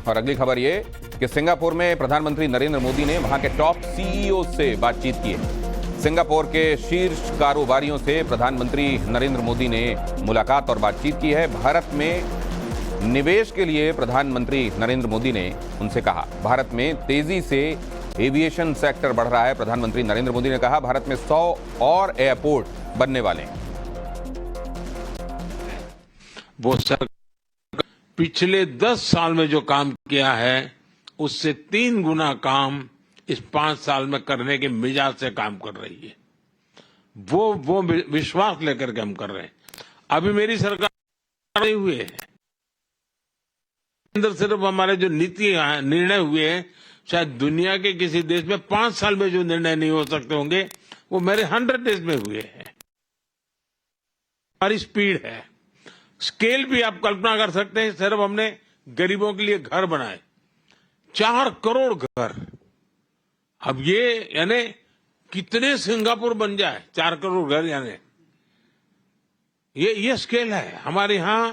और अगली खबर ये कि सिंगापुर में प्रधानमंत्री नरेंद्र मोदी ने वहां के टॉप सीईओ से बातचीत की है। सिंगापुर के शीर्ष कारोबारियों से प्रधानमंत्री नरेंद्र मोदी ने मुलाकात और बातचीत की है। भारत में निवेश के लिए प्रधानमंत्री नरेंद्र मोदी ने उनसे कहा। भारत में तेजी से एविएशन सेक्टर बढ़ रहा है। प्रधानमंत्री नरेंद्र मोदी ने कहा भारत में 100 और एयरपोर्ट बनने वाले हैं। वो सरकार पिछले 10 साल में जो काम किया है उससे 3 गुना काम इस 5 साल में करने के मिजाज से काम कर रही है। वो विश्वास लेकर के हम कर रहे हैं। अभी मेरी सरकार नहीं हुए है, अंदर सिर्फ हमारे जो नीति निर्णय हुए हैं, शायद दुनिया के किसी देश में 5 साल में जो निर्णय नहीं हो सकते होंगे वो मेरे 100 डेज में हुए हैं। हमारी स्पीड है, स्केल भी आप कल्पना कर सकते हैं। सिर्फ हमने गरीबों के लिए घर बनाए 4 करोड़ घर। अब ये यानी कितने सिंगापुर बन जाए 4 करोड़ घर, यानी ये स्केल है। हमारे यहां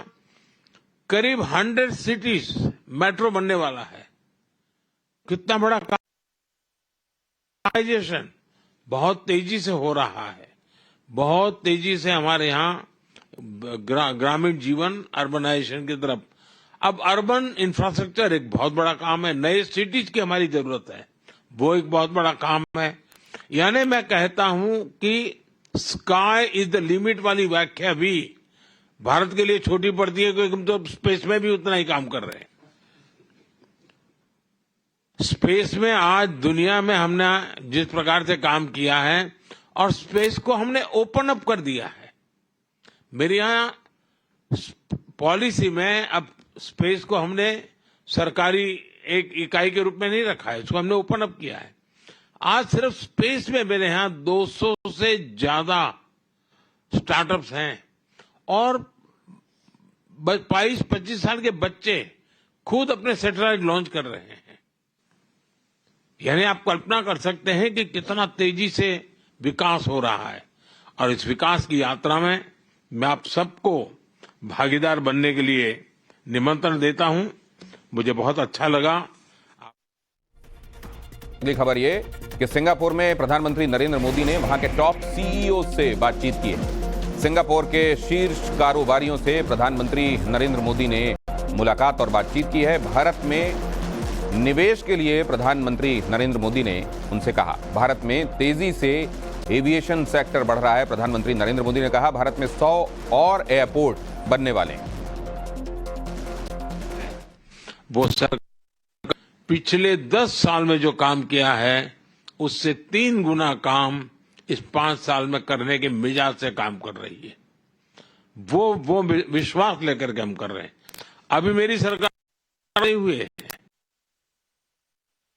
करीब 100 सिटीज मेट्रो बनने वाला है। कितना बड़ा काम, बहुत तेजी से हो रहा है। बहुत तेजी से हमारे यहां ग्रामीण जीवन अर्बनाइजेशन की तरफ। अब अर्बन इंफ्रास्ट्रक्चर एक बहुत बड़ा काम है। नए सिटीज की हमारी जरूरत है, वो एक बहुत बड़ा काम है। यानी मैं कहता हूं कि स्काई इज द लिमिट वाली व्याख्या भी भारत के लिए छोटी पड़ती है, क्योंकि हम तो स्पेस में भी उतना ही काम कर रहे हैं। स्पेस में आज दुनिया में हमने जिस प्रकार से काम किया है और स्पेस को हमने ओपन अप कर दिया है। मेरे यहां पॉलिसी में अब स्पेस को हमने सरकारी एक इकाई के रूप में नहीं रखा है, इसको हमने ओपन अप किया है। आज सिर्फ स्पेस में मेरे यहां 200 से ज्यादा स्टार्टअप्स हैं और 22-25 साल के बच्चे खुद अपने सैटेलाइट लॉन्च कर रहे हैं। यानी आप कल्पना कर सकते हैं कि कितना तेजी से विकास हो रहा है। और इस विकास की यात्रा में मैं आप सबको भागीदार बनने के लिए निमंत्रण देता हूं। मुझे बहुत अच्छा लगा। अगली खबर ये कि सिंगापुर में प्रधानमंत्री नरेंद्र मोदी ने वहां के टॉप सीईओ से बातचीत की है। सिंगापुर के शीर्ष कारोबारियों से प्रधानमंत्री नरेंद्र मोदी ने मुलाकात और बातचीत की है। भारत में निवेश के लिए प्रधानमंत्री नरेंद्र मोदी ने उनसे कहा। भारत में तेजी से एविएशन सेक्टर बढ़ रहा है। प्रधानमंत्री नरेंद्र मोदी ने कहा भारत में 100 और एयरपोर्ट बनने वाले हैं। वो सरकार पिछले 10 साल में जो काम किया है उससे 3 गुना काम इस 5 साल में करने के मिजाज से काम कर रही है। वो विश्वास लेकर के हम कर रहे हैं। अभी मेरी सरकार नहीं हुए है,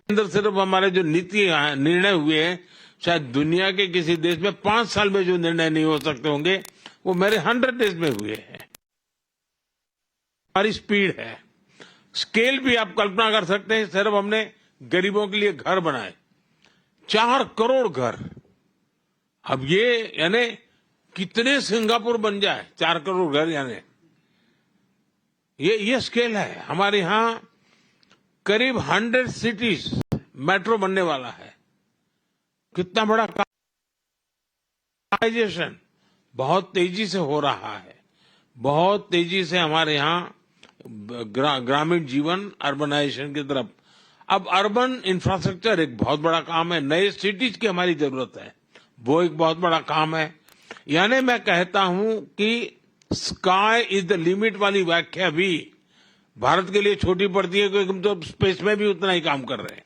अंदर सिर्फ हमारे जो नीति निर्णय हुए हैं, शायद दुनिया के किसी देश में 5 साल में जो निर्णय नहीं हो सकते होंगे वो मेरे 100 डेज में हुए हैं। हमारी स्पीड है, स्केल भी आप कल्पना कर सकते हैं। सिर्फ हमने गरीबों के लिए घर बनाए 4 करोड़ घर। अब ये यानी कितने सिंगापुर बन जाए 4 करोड़ घर, यानी ये स्केल है। हमारे यहां करीब 100 सिटीज मेट्रो बनने वाला है। कितना बड़ा काम, बहुत तेजी से हो रहा है। बहुत तेजी से हमारे यहां ग्रामीण जीवन अर्बनाइजेशन की तरफ। अब अर्बन इंफ्रास्ट्रक्चर एक बहुत बड़ा काम है। नए सिटीज की हमारी जरूरत है, वो एक बहुत बड़ा काम है। यानी मैं कहता हूं कि स्काई इज द लिमिट वाली व्याख्या भी भारत के लिए छोटी पड़ती है, क्योंकि हम तो स्पेस में भी उतना ही काम कर रहे हैं।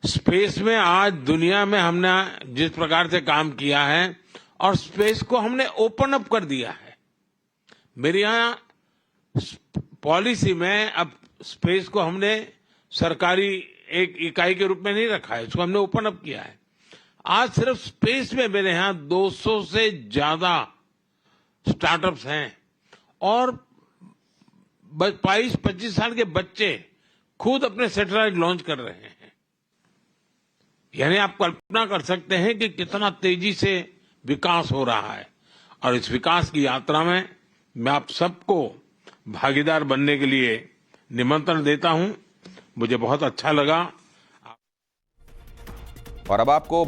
स्पेस में आज दुनिया में हमने जिस प्रकार से काम किया है और स्पेस को हमने ओपन अप कर दिया है। मेरे यहां पॉलिसी में अब स्पेस को हमने सरकारी एक इकाई के रूप में नहीं रखा है, इसको हमने ओपन अप किया है। आज सिर्फ स्पेस में मेरे यहां 200 से ज्यादा स्टार्टअप्स हैं और 22-25 साल के बच्चे खुद अपने सैटेलाइट लॉन्च कर रहे हैं। यानी आप कल्पना कर सकते हैं कि कितना तेजी से विकास हो रहा है। और इस विकास की यात्रा में मैं आप सबको भागीदार बनने के लिए निमंत्रण देता हूं। मुझे बहुत अच्छा लगा। और अब आपको